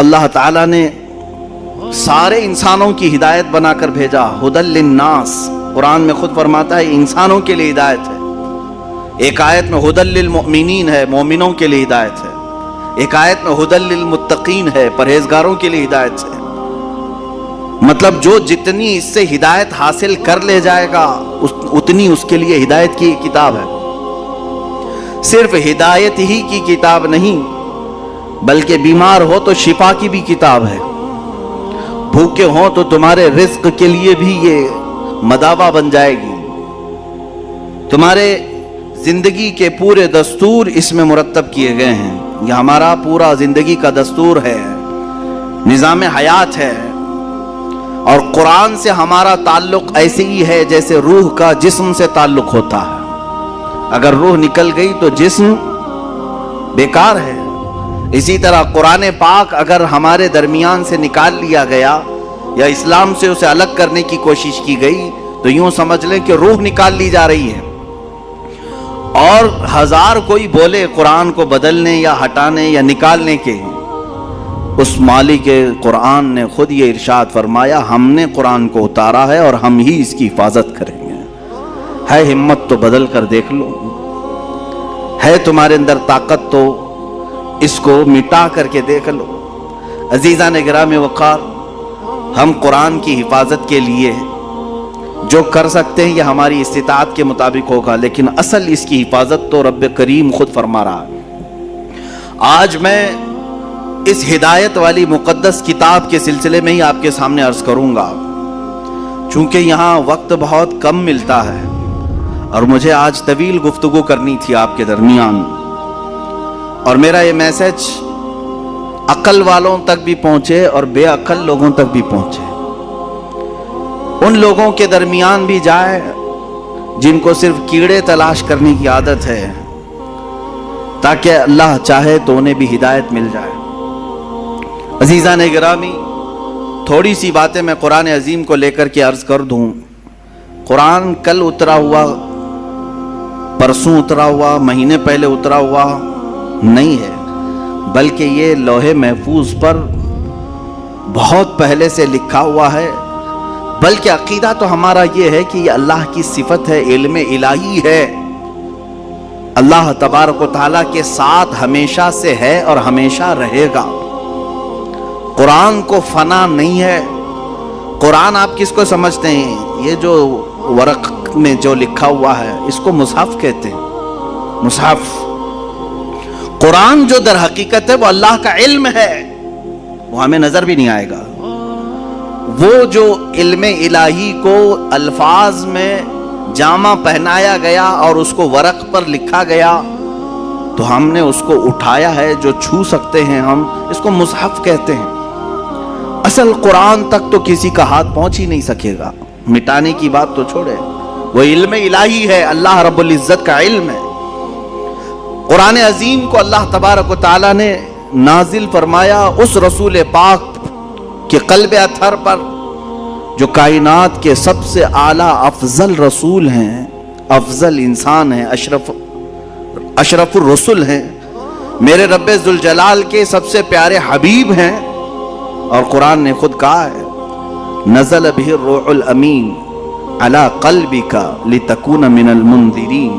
اللہ تعالیٰ نے سارے انسانوں کی ہدایت بنا کر بھیجا. ہدی للناس، قرآن میں خود فرماتا ہے انسانوں کے لیے ہدایت ہے. ایک آیت میں ہدی للمؤمنین ہے، مومنوں کے لیے ہدایت ہے. ایک آیت میں ہدی للمتقین ہے، پرہیزگاروں کے لیے ہدایت ہے. مطلب جو جتنی اس سے ہدایت حاصل کر لے جائے گا اتنی اس کے لیے ہدایت کی کتاب ہے. صرف ہدایت ہی کی کتاب نہیں بلکہ بیمار ہو تو شفا کی بھی کتاب ہے. بھوکے ہوں تو تمہارے رزق کے لیے بھی یہ مداوا بن جائے گی. تمہارے زندگی کے پورے دستور اس میں مرتب کیے گئے ہیں. یہ ہمارا پورا زندگی کا دستور ہے، نظام حیات ہے. اور قرآن سے ہمارا تعلق ایسے ہی ہے جیسے روح کا جسم سے تعلق ہوتا ہے. اگر روح نکل گئی تو جسم بیکار ہے. اسی طرح قرآن پاک اگر ہمارے درمیان سے نکال لیا گیا یا اسلام سے اسے الگ کرنے کی کوشش کی گئی تو یوں سمجھ لیں کہ روح نکال لی جا رہی ہے. اور ہزار کوئی بولے قرآن کو بدلنے یا ہٹانے یا نکالنے کے، اس مالک قرآن نے خود یہ ارشاد فرمایا ہم نے قرآن کو اتارا ہے اور ہم ہی اس کی حفاظت کریں گے. ہے ہمت تو بدل کر دیکھ لو، ہے تمہارے اندر طاقت تو اس کو مٹا کر کے دیکھ لو. عزیزان گرامی وقار، ہم قرآن کی حفاظت کے لیے جو کر سکتے ہیں یہ ہماری استطاعت کے مطابق ہوگا، لیکن اصل اس کی حفاظت تو رب کریم خود فرما رہا ہے. آج میں اس ہدایت والی مقدس کتاب کے سلسلے میں ہی آپ کے سامنے عرض کروں گا. چونکہ یہاں وقت بہت کم ملتا ہے اور مجھے آج طویل گفتگو کرنی تھی آپ کے درمیان، اور میرا یہ میسج عقل والوں تک بھی پہنچے اور بے عقل لوگوں تک بھی پہنچے، ان لوگوں کے درمیان بھی جائے جن کو صرف کیڑے تلاش کرنے کی عادت ہے، تاکہ اللہ چاہے تو انہیں بھی ہدایت مل جائے. عزیزان گرامی، تھوڑی سی باتیں میں قرآن عظیم کو لے کر کے عرض کر دوں. قرآن کل اترا ہوا، پرسوں اترا ہوا، مہینے پہلے اترا ہوا نہیں ہے، بلکہ یہ لوح محفوظ پر بہت پہلے سے لکھا ہوا ہے. بلکہ عقیدہ تو ہمارا یہ ہے کہ یہ اللہ کی صفت ہے، علم الہی ہے، اللہ تبارک و تعالیٰ کے ساتھ ہمیشہ سے ہے اور ہمیشہ رہے گا. قرآن کو فنا نہیں ہے. قرآن آپ کس کو سمجھتے ہیں؟ یہ جو ورق میں جو لکھا ہوا ہے اس کو مصحف کہتے ہیں. مصحف. قرآن جو در حقیقت ہے وہ اللہ کا علم ہے، وہ ہمیں نظر بھی نہیں آئے گا. وہ جو علم الہی کو الفاظ میں جامہ پہنایا گیا اور اس کو ورق پر لکھا گیا تو ہم نے اس کو اٹھایا ہے، جو چھو سکتے ہیں ہم، اس کو مصحف کہتے ہیں. اصل قرآن تک تو کسی کا ہاتھ پہنچ ہی نہیں سکے گا. مٹانے کی بات تو چھوڑے، وہ علم الہی ہے، اللہ رب العزت کا علم ہے. قرآن عظیم کو اللہ تبارک و تعالیٰ نے نازل فرمایا اس رسول پاک کے قلب اطہر پر جو کائنات کے سب سے اعلیٰ افضل رسول ہیں، افضل انسان ہیں، اشرف الرسل ہیں، میرے رب ذوالجلال کے سب سے پیارے حبیب ہیں. اور قرآن نے خود کہا ہے نزل به الروح الامین علی قلبک لتکون من المنذرین.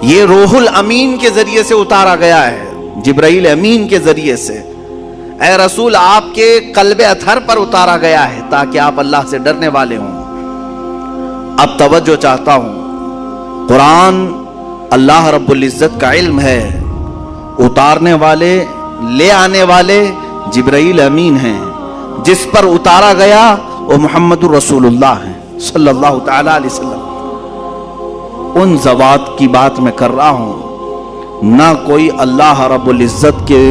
یہ روح الامین کے ذریعے سے اتارا گیا ہے، جبرائیل امین کے ذریعے سے. اے رسول، آپ کے قلب اطہر پر اتارا گیا ہے تاکہ آپ اللہ سے ڈرنے والے ہوں. اب توجہ چاہتا ہوں، قرآن اللہ رب العزت کا علم ہے، اتارنے والے، لے آنے والے جبرائیل امین ہیں. جس پر اتارا گیا وہ محمد رسول اللہ ہیں صلی اللہ تعالی علیہ وسلم. ان ذوات کی بات میں کر رہا ہوں، نہ کوئی اللہ رب العزت کے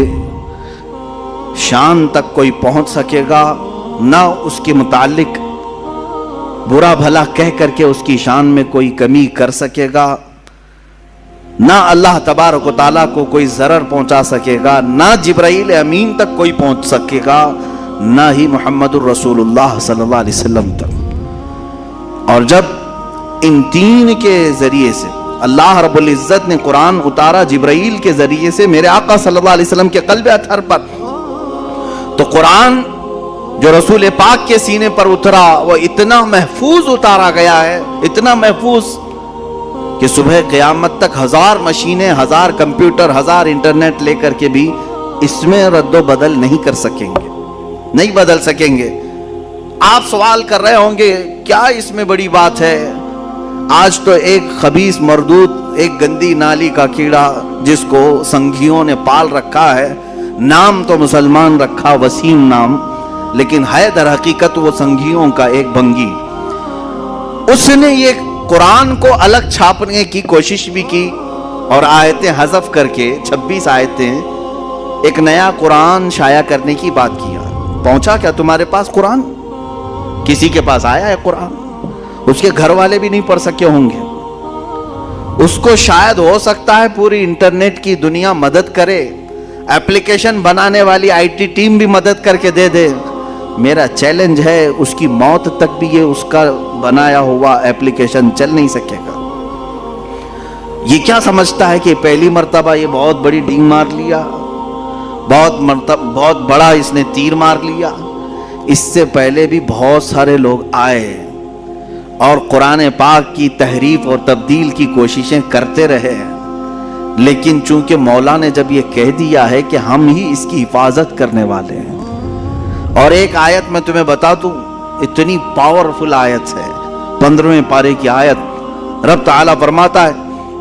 شان تک کوئی پہنچ سکے گا، نہ اس کے متعلق برا بھلا کہہ کر کے اس کی شان میں کوئی کمی کر سکے گا، نہ اللہ تبارک و تعالیٰ کو کوئی ضرر پہنچا سکے گا، نہ جبرائیل امین تک کوئی پہنچ سکے گا، نہ ہی محمد الرسول اللہ صلی اللہ علیہ وسلم تک. اور جب ان تین کے ذریعے سے اللہ رب العزت نے قرآن اتارا، جبرائیل کے ذریعے سے میرے آقا صلی اللہ علیہ وسلم کے قلب اطہر پر، تو قرآن جو رسول پاک کے سینے پر اترا وہ اتنا محفوظ اتارا گیا ہے، اتنا محفوظ کہ صبح قیامت تک 1000 مشینیں، 1000 کمپیوٹر، 1000 انٹرنیٹ لے کر کے بھی اس میں رد و بدل نہیں کر سکیں گے، نہیں بدل سکیں گے۔ آپ سوال کر رہے ہوں گے کیا اس میں بڑی بات ہے؟ آج تو ایک خبیث مردود، ایک گندی نالی کا کیڑا جس کو سنگھیوں نے پال رکھا ہے، نام تو مسلمان رکھا وسیم نام، لیکن ہے در حقیقت وہ سنگھیوں کا ایک بنگی، اس نے یہ قرآن کو الگ چھاپنے کی کوشش بھی کی اور آیتیں حذف کر کے 26 آیتیں ایک نیا قرآن شائع کرنے کی بات کیا۔ پہنچا کیا تمہارے پاس قرآن؟ کسی کے پاس آیا ہے قرآن؟ اس کے گھر والے بھی نہیں پڑھ سکے ہوں گے، اس کو شاید ہو سکتا ہے پوری انٹرنیٹ کی دنیا مدد کرے، ایپلیکیشن بنانے والی آئی ٹی ٹیم بھی مدد کر کے دے دے۔ میرا چیلنج ہے اس کی موت تک بھی یہ اس کا بنایا ہوا ایپلیکیشن چل نہیں سکے گا۔ یہ کیا سمجھتا ہے کہ پہلی مرتبہ یہ بہت بڑی ڈینگ مار لیا، بہت بڑا اس نے تیر مار لیا؟ اس سے پہلے بھی بہت سارے لوگ آئے اور قرآن پاک کی تحریف اور تبدیل کی کوششیں کرتے رہے، لیکن چونکہ مولا نے جب یہ کہہ دیا ہے کہ ہم ہی اس کی حفاظت کرنے والے ہیں۔ اور ایک آیت میں تمہیں بتا دوں، اتنی پاورفل آیت ہے، 15ویں پارے کی آیت، رب تعالیٰ فرماتا ہے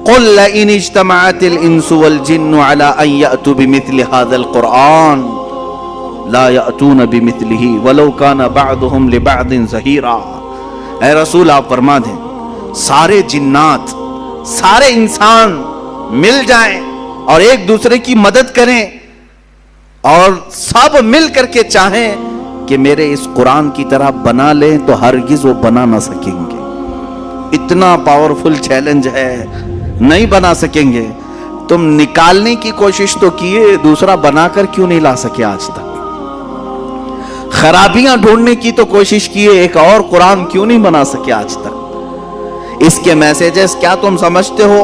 قُلْ لَئِنِ اجْتَمَعَتِ الْإِنسُ وَالْجِنُّ عَلَىٰ أَن يَأْتُوا بِمِثْلِ هَذَا الْقُرْآنِ لَا يَأْتُونَ بِمِثْلِهِ وَلَوْ كَانَ بَعْضُهُمْ لِبَعْضٍ ظَهِيرًا۔ اے رسول آپ فرما دیں، سارے جنات، سارے انسان مل جائیں اور ایک دوسرے کی مدد کریں اور سب مل کر کے چاہیں کہ میرے اس قرآن کی طرح بنا لیں تو ہرگز وہ بنا نہ سکیں گے۔ اتنا پاورفل چیلنج ہے، نہیں بنا سکیں گے۔ تم نکالنے کی کوشش تو کیے، دوسرا بنا کر کیوں نہیں لا سکے آج تک؟ خرابیاں ڈھونڈنے کی تو کوشش کیے، ایک اور قرآن کیوں نہیں بنا سکے آج تک؟ اس کے میسیجز کیا تم سمجھتے ہو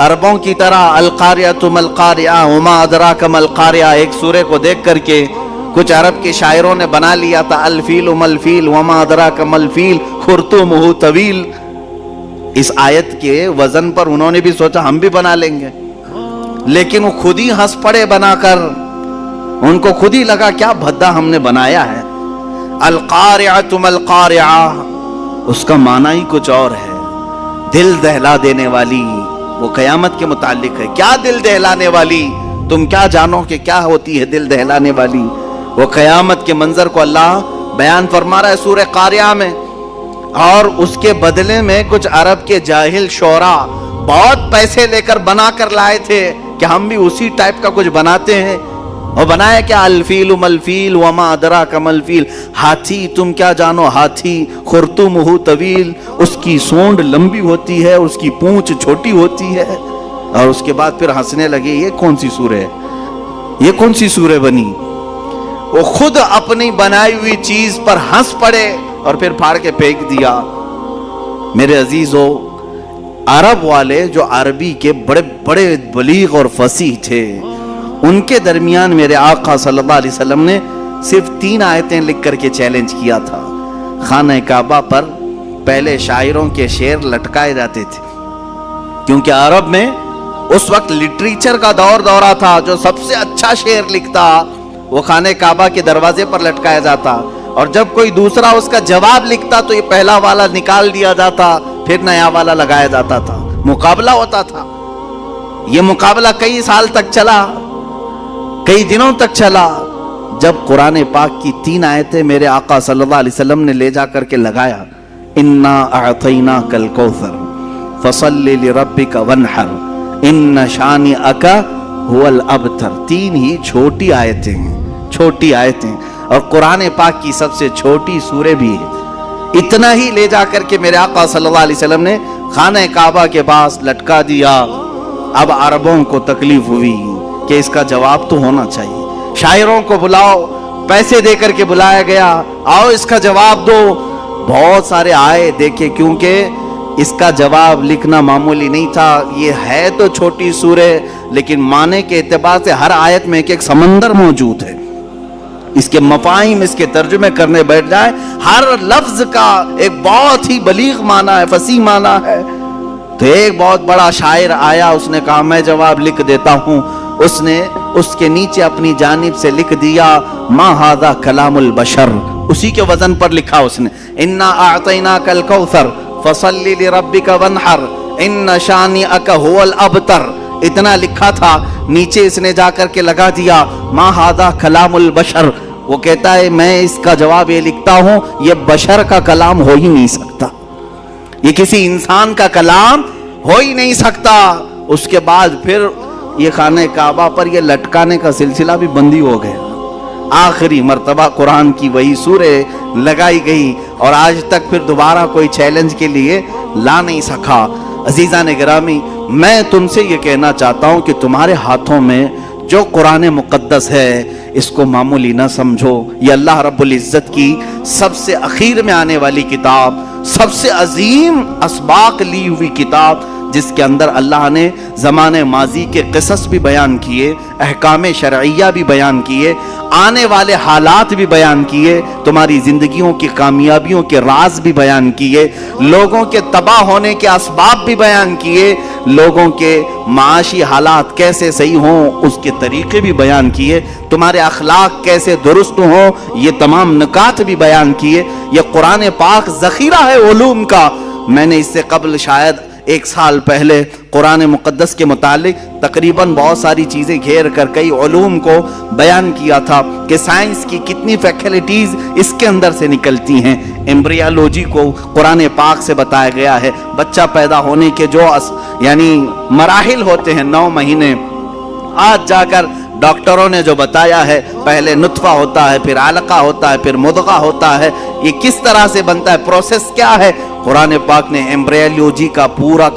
عربوں کی طرح القاریہ ما القاریہ وما ادراک ما القاریہ؟ ایک سورے کو دیکھ کر کے کچھ عرب کے شاعروں نے بنا لیا تھا الفیل ما الفیل وما ادراک ما الفیل خرطومہ طویل۔ اس آیت کے وزن پر انہوں نے بھی سوچا ہم بھی بنا لیں گے، لیکن وہ خود ہی ہنس پڑے بنا کر، ان کو خود ہی لگا کیا بھدا ہم نے بنایا ہے۔ القاریہ ما القاریہ، اس کا معنی ہی کچھ اور ہے، دل دہلا دینے والی۔ وہ قیامت کے متعلق ہے، کیا دل دہلانے والی؟ تم کیا جانو کہ کیا ہوتی ہے دل دہلانے والی؟ وہ قیامت کے منظر کو اللہ بیان فرما رہا ہے سورہ قاریہ میں، اور اس کے بدلے میں کچھ عرب کے جاہل شعراء بہت پیسے لے کر بنا کر لائے تھے کہ ہم بھی اسی ٹائپ کا کچھ بناتے ہیں۔ اور بنایا کیا؟ الفیل ملفیل وما ادراک ملفیل، ہاتھی تم کیا جانو ہاتھی، خرطومہ طویل، اس کی سونڈ لمبی ہوتی ہے، اس کی پونچھ چھوٹی ہوتی ہے۔ اور اس کے بعد پھر ہنسنے لگے، یہ کون سی سورہ ہے، یہ کون سی سورہ بنی؟ وہ خود اپنی بنائی ہوئی چیز پر ہنس پڑے اور پھر پھاڑ کے پھینک دیا۔ میرے عزیزو، عرب والے جو عربی کے بڑے بڑے بلیغ اور فصیح تھے، ان کے درمیان میرے آقا صلی اللہ علیہ وسلم نے صرف 3 آیتیں لکھ کر کے چیلنج کیا تھا۔ خانہ کعبہ پر پہلے شاعروں کے شعر لٹکائے جاتے تھے، کیونکہ عرب میں اس وقت لٹریچر کا دورہ تھا، جو سب سے اچھا شعر لکھتا وہ خانہ کعبہ کے دروازے پر لٹکایا جاتا، اور جب کوئی دوسرا اس کا جواب لکھتا تو یہ پہلا والا نکال دیا جاتا، پھر نیا والا لگایا جاتا تھا، مقابلہ ہوتا تھا۔ یہ مقابلہ کئی سال تک چلا، کئی دنوں تک چلا، جب قرآن پاک کی 3 آیتیں میرے آقا صلی اللہ علیہ وسلم نے لے جا کر کے لگایا، انا اعطیناک الکوثر فصل لربک وانحر ان شانئک هو الابتر۔ 3 ہی چھوٹی آیتیں ہیں، چھوٹی آیتیں، اور قرآن پاک کی سب سے چھوٹی سورہ بھی ہے۔ اتنا ہی لے جا کر کے میرے آقا صلی اللہ علیہ وسلم نے خانہ کعبہ کے پاس لٹکا دیا۔ اب عربوں کو تکلیف ہوئی کہ اس کا جواب تو ہونا چاہیے، شاعروں کو بلاؤ، پیسے دے کر کے بلایا گیا، آؤ اس کا جواب دو۔ بہت سارے آئے، دیکھے، کیونکہ اس کا جواب لکھنا معمولی نہیں تھا۔ یہ ہے تو چھوٹی سورہ، لیکن معنی کے اعتبار سے ہر آیت میں ایک سمندر موجود ہے۔ اس کے مفاہیم، اس کے ترجمے کرنے بیٹھ جائیں، ہر لفظ کا ایک بہت ہی بلیغ معنی ہے، فصیح معنی ہے۔ تو ایک بہت بڑا شاعر آیا، اس نے کہا میں جواب لکھ دیتا ہوں۔ اس نے اس کے نیچے اپنی جانب سے لکھ دیا ما ھذا کلام البشر، اسی کے وزن پر لکھا اس نے، انا اعطیناک الکوثر فصل لربک وانحر ان شانئک ھو الابتر، اتنا لکھا تھا۔ نیچے اس نے جا کر کے لگا دیا ما ھذا کلام البشر۔ وہ کہتا ہے میں اس کا جواب یہ لکھتا ہوں، یہ بشر کا کلام ہو ہی نہیں سکتا، یہ کسی انسان کا کلام ہو ہی نہیں سکتا۔ اس کے بعد پھر یہ خانہ کعبہ پر یہ لٹکانے کا سلسلہ بھی بندی ہو گیا۔ آخری مرتبہ قرآن کی وہی سورہ لگائی گئی اور آج تک پھر دوبارہ کوئی چیلنج کے لیے لا نہیں سکا۔ عزیزان گرامی، میں تم سے یہ کہنا چاہتا ہوں کہ تمہارے ہاتھوں میں جو قرآن مقدس ہے اس کو معمولی نہ سمجھو۔ یہ اللہ رب العزت کی سب سے اخیر میں آنے والی کتاب، سب سے عظیم اسباق لی ہوئی کتاب، جس کے اندر اللہ نے زمانے ماضی کے قصص بھی بیان کیے، احکام شرعیہ بھی بیان کیے، آنے والے حالات بھی بیان کیے، تمہاری زندگیوں کی کامیابیوں کے راز بھی بیان کیے، لوگوں کے تباہ ہونے کے اسباب بھی بیان کیے، لوگوں کے معاشی حالات کیسے صحیح ہوں اس کے طریقے بھی بیان کیے، تمہارے اخلاق کیسے درست ہوں یہ تمام نکات بھی بیان کیے۔ یہ قرآن پاک ذخیرہ ہے علوم کا۔ میں نے اس سے قبل شاید 1 سال پہلے قرآن مقدس کے متعلق تقریباً بہت ساری چیزیں گھیر کر کئی علوم کو بیان کیا تھا کہ سائنس کی کتنی فیکلٹیز اس کے اندر سے نکلتی ہیں۔ ایمبریالوجی کو قرآن پاک سے بتایا گیا ہے، بچہ پیدا ہونے کے جو یعنی مراحل ہوتے ہیں 9 مہینے، آج جا کر ڈاکٹروں نے جو بتایا ہے، پہلے نطفہ ہوتا ہے، پھر علقہ ہوتا ہے، پھر مضغہ ہوتا ہے، یہ کس طرح سے بنتا ہے، پروسیس کیا ہے، قرآن پاک نے ایمبریالوجی کا پورا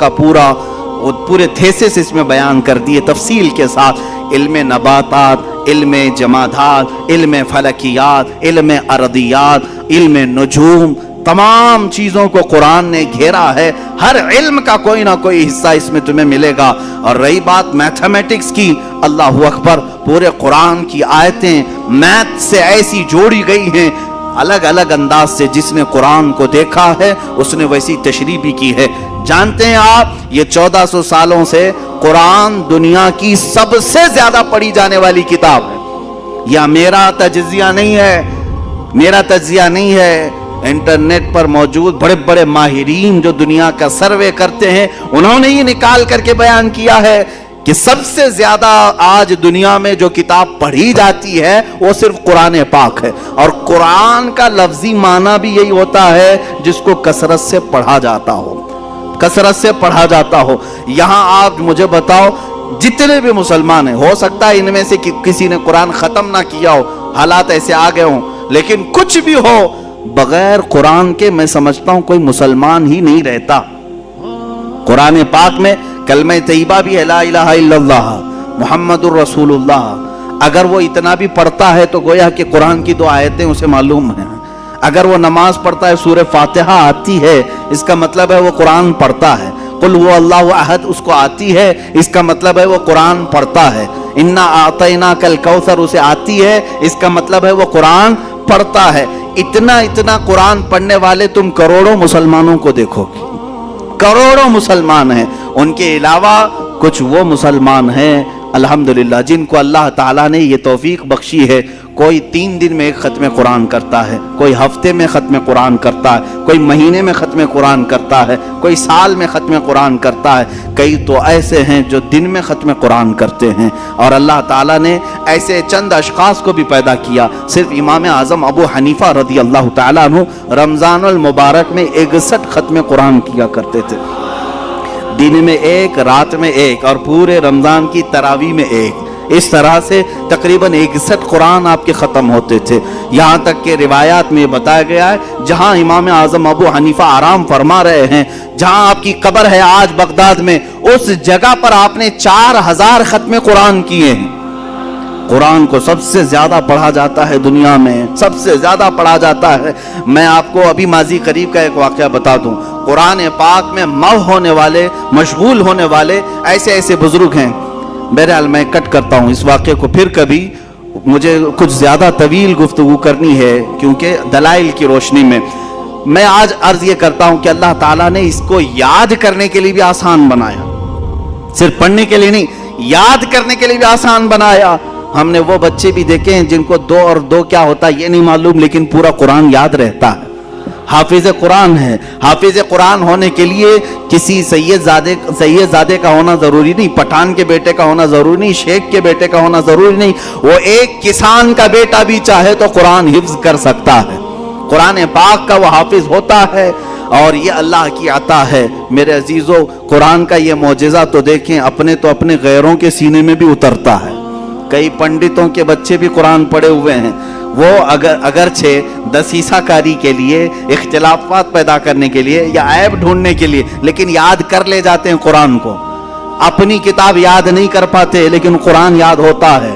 پورے تھیسس اس میں بیان کر دیے تفصیل کے ساتھ۔ علم نباتات، علم جمادات، علم فلکیات، علم ارضیات، علم نجوم، تمام چیزوں کو قرآن نے گھیرا ہے۔ ہر علم کا کوئی نہ کوئی حصہ اس میں تمہیں ملے گا۔ اور رہی بات میتھمیٹکس کی، اللہ اکبر، پورے قرآن کی آیتیں میتھ سے ایسی جوڑی گئی ہیں الگ الگ انداز سے، جس نے قرآن کو دیکھا ہے اس نے ویسی تشریح بھی کی ہے۔ جانتے ہیں آپ، یہ 1400 سالوں سے قرآن دنیا کی سب سے زیادہ پڑھی جانے والی کتاب ہے۔ یا میرا تجزیہ نہیں ہے، انٹرنیٹ پر موجود بڑے بڑے ماہرین جو دنیا کا سروے کرتے ہیں، انہوں نے یہ نکال کر کے بیان کیا ہے کہ سب سے زیادہ آج دنیا میں جو کتاب پڑھی جاتی ہے وہ صرف قرآن پاک ہے۔ اور قرآن کا لفظی معنی بھی یہی ہوتا ہے جس کو کثرت سے پڑھا جاتا ہو۔ یہاں آپ مجھے بتاؤ، جتنے بھی مسلمان ہیں، ہو سکتا ہے ان میں سے کسی نے قرآن ختم نہ کیا ہو، حالات ایسے آ گئے ہوں، لیکن کچھ بھی ہو، بغیر قرآن کے میں سمجھتا ہوں کوئی مسلمان ہی نہیں رہتا۔ قرآن پاک میں کلمہ طیبہ بھی ہے، لا الہ الا اللہ محمد الرسول اللہ، اگر وہ اتنا بھی پڑھتا ہے تو گویا کہ قرآن کی 2 آیتیں اسے معلوم ہیں۔ اگر وہ نماز پڑھتا ہے، سورہ فاتحہ آتی ہے، اس کا مطلب ہے وہ قرآن پڑھتا ہے۔ قل هو اللہ احد اس کو آتی ہے، اس کا مطلب ہے وہ قرآن پڑھتا ہے۔ انا اعطیناک الکوثر اسے آتی ہے، اس کا مطلب ہے وہ قرآن پڑھتا ہے۔ اتنا قرآن پڑھنے والے تم کروڑوں مسلمانوں کو دیکھو گے، کروڑوں مسلمان ہیں۔ ان کے علاوہ کچھ وہ مسلمان ہیں الحمدللہ جن کو اللہ تعالیٰ نے یہ توفیق بخشی ہے، کوئی 3 دن میں ایک ختم قرآن کرتا ہے، کوئی ہفتے میں ختم قرآن کرتا ہے، کوئی مہینے میں ختم قرآن کرتا ہے، کوئی سال میں ختم قرآن کرتا ہے، کئی تو ایسے ہیں جو دن میں ختم قرآن کرتے ہیں۔ اور اللہ تعالیٰ نے ایسے چند اشخاص کو بھی پیدا کیا۔ صرف امام اعظم ابو حنیفہ رضی اللہ تعالیٰ عنہ رمضان المبارک میں 61 ختم قرآن کیا کرتے تھے، دن میں 1، رات میں 1، اور پورے رمضان کی تراویح میں 1۔ اس طرح سے تقریباً 61 قرآن آپ کے ختم ہوتے تھے۔ یہاں تک کہ روایات میں بتایا گیا ہے جہاں امام اعظم ابو حنیفہ آرام فرما رہے ہیں، جہاں آپ کی قبر ہے آج بغداد میں، اس جگہ پر آپ نے 4000 ختم قرآن کیے ہیں۔ قرآن کو سب سے زیادہ پڑھا جاتا ہے دنیا میں، سب سے زیادہ پڑھا جاتا ہے۔ میں آپ کو ابھی ماضی قریب کا ایک واقعہ بتا دوں۔ قرآن پاک میں ہونے والے، مشغول ہونے والے ایسے بزرگ ہیں۔ بہرحال میں کٹ کرتا ہوں اس واقعے کو، پھر کبھی مجھے کچھ زیادہ طویل گفتگو کرنی ہے کیونکہ دلائل کی روشنی میں آج عرض یہ کرتا ہوں کہ اللہ تعالیٰ نے اس کو یاد کرنے کے لیے بھی آسان بنایا، صرف پڑھنے کے لیے نہیں، یاد کرنے کے لیے بھی آسان بنایا۔ ہم نے وہ بچے بھی دیکھے ہیں جن کو 2 اور 2 کیا ہوتا ہے یہ نہیں معلوم، لیکن پورا قرآن یاد رہتا ہے، حافظ قرآن ہے۔ حافظ قرآن ہونے کے لیے کسی سید زادے کا ہونا ضروری نہیں، پٹھان کے بیٹے کا ہونا ضروری نہیں، شیخ کے بیٹے کا ہونا ضروری نہیں، وہ ایک کسان کا بیٹا بھی چاہے تو قرآن حفظ کر سکتا ہے، قرآن پاک کا وہ حافظ ہوتا ہے، اور یہ اللہ کی عطا ہے۔ میرے عزیزو، قرآن کا یہ معجزہ تو دیکھیں، اپنے غیروں کے سینے میں بھی اترتا ہے۔ کئی پنڈتوں کے بچے بھی قرآن پڑھے ہوئے ہیں، وہ اگرچہ دسیسہ کاری کے لیے، اختلافات پیدا کرنے کے لیے یا عیب ڈھونڈنے کے لیے، لیکن یاد کر لے جاتے ہیں قرآن کو۔ اپنی کتاب یاد نہیں کر پاتے لیکن قرآن یاد ہوتا ہے،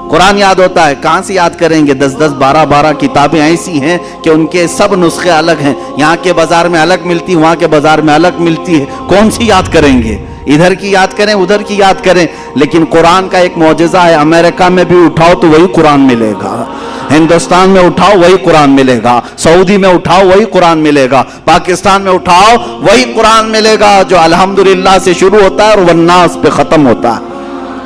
قرآن یاد ہوتا ہے۔ کہاں سے یاد کریں گے؟ 10 12 کتابیں ایسی ہیں کہ ان کے سب نسخے الگ ہیں، یہاں کے بازار میں الگ ملتی، وہاں کے بازار میں الگ ملتی ہے، کون سی یاد کریں گے؟ ادھر کی یاد کریں، ادھر کی یاد کریں، لیکن قرآن کا ایک معجزہ ہے، امریکہ میں بھی اٹھاؤ تو وہی قرآن ملے گا، ہندوستان میں اٹھاؤ وہی قرآن ملے گا، سعودی میں اٹھاؤ وہی قرآن ملے گا، پاکستان میں اٹھاؤ وہی قرآن ملے گا، جو الحمدللہ سے شروع ہوتا ہے اور والناس پہ ختم ہوتا ہے۔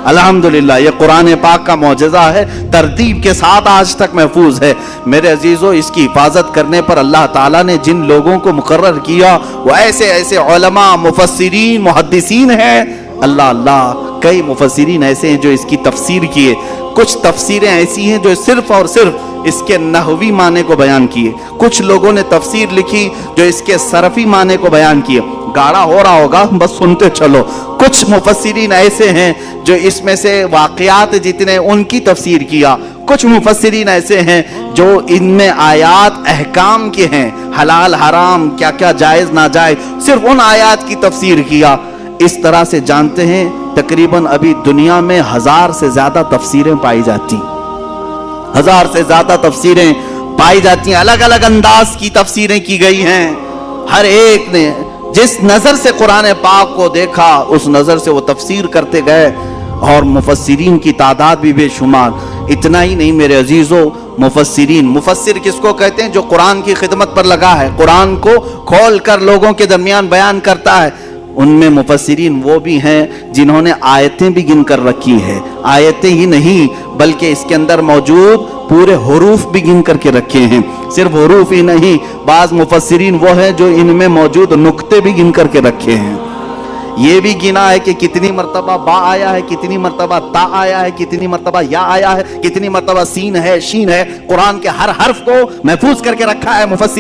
الحمدللہ یہ قرآن پاک کا معجزہ ہے، ترتیب کے ساتھ آج تک محفوظ ہے۔ میرے عزیزو، اس کی حفاظت کرنے پر اللہ تعالیٰ نے جن لوگوں کو مقرر کیا وہ ایسے علماء، مفسرین، محدثین ہیں۔ اللہ کئی مفسرین ایسے ہیں جو اس کی تفسیر کیے، کچھ تفسیریں ایسی ہیں جو صرف اور صرف اس کے نحوی معنی کو بیان کیے، کچھ لوگوں نے تفسیر لکھی جو اس کے صرفی معنی کو بیان کیے۔ گاڑا ہو رہا ہوگا، بس سنتے چلو۔ کچھ مفسرین ایسے ہیں جو اس میں سے واقعات جتنے ان کی تفسیر کیا، کچھ مفسرین ایسے ہیں جو ان میں آیات احکام کے ہیں، حلال حرام، کیا کیا جائز ناجائز، صرف ان آیات کی تفسیر کیا۔ اس طرح سے جانتے ہیں تقریباً ابھی دنیا میں 1000 سے زیادہ تفسیریں پائی جاتی، 1000 سے زیادہ تفسیریں پائی جاتی ہیں، الگ الگ انداز کی تفسیریں کی گئی ہیں۔ ہر ایک نے جس نظر سے قرآن پاک کو دیکھا اس نظر سے وہ تفسیر کرتے گئے، اور مفسرین کی تعداد بھی بے شمار۔ اتنا ہی نہیں میرے عزیزو، مفسر کس کو کہتے ہیں؟ جو قرآن کی خدمت پر لگا ہے، قرآن کو کھول کر لوگوں کے درمیان بیان کرتا ہے۔ ان میں مفسرین وہ بھی ہیں جنہوں نے آیتیں بھی گن کر رکھی ہیں، آیتیں ہی نہیں بلکہ اس کے اندر موجود پورے حروف بھی گن کر کے رکھے ہیں۔ صرف حروف ہی نہیں، بعض مفسرین وہ ہیں جو ان میں موجود نقطے بھی گن کر کے رکھے ہیں، یہ بھی گنا ہے کہ کتنی مرتبہ با آیا ہے، کتنی مرتبہ تا آیا ہے، کتنی مرتبہ یا آیا ہے، کتنی مرتبہ سین ہے، شین ہے۔ قرآن کے ہر حرف کو محفوظ کر کے رکھا ہے مفسرین۔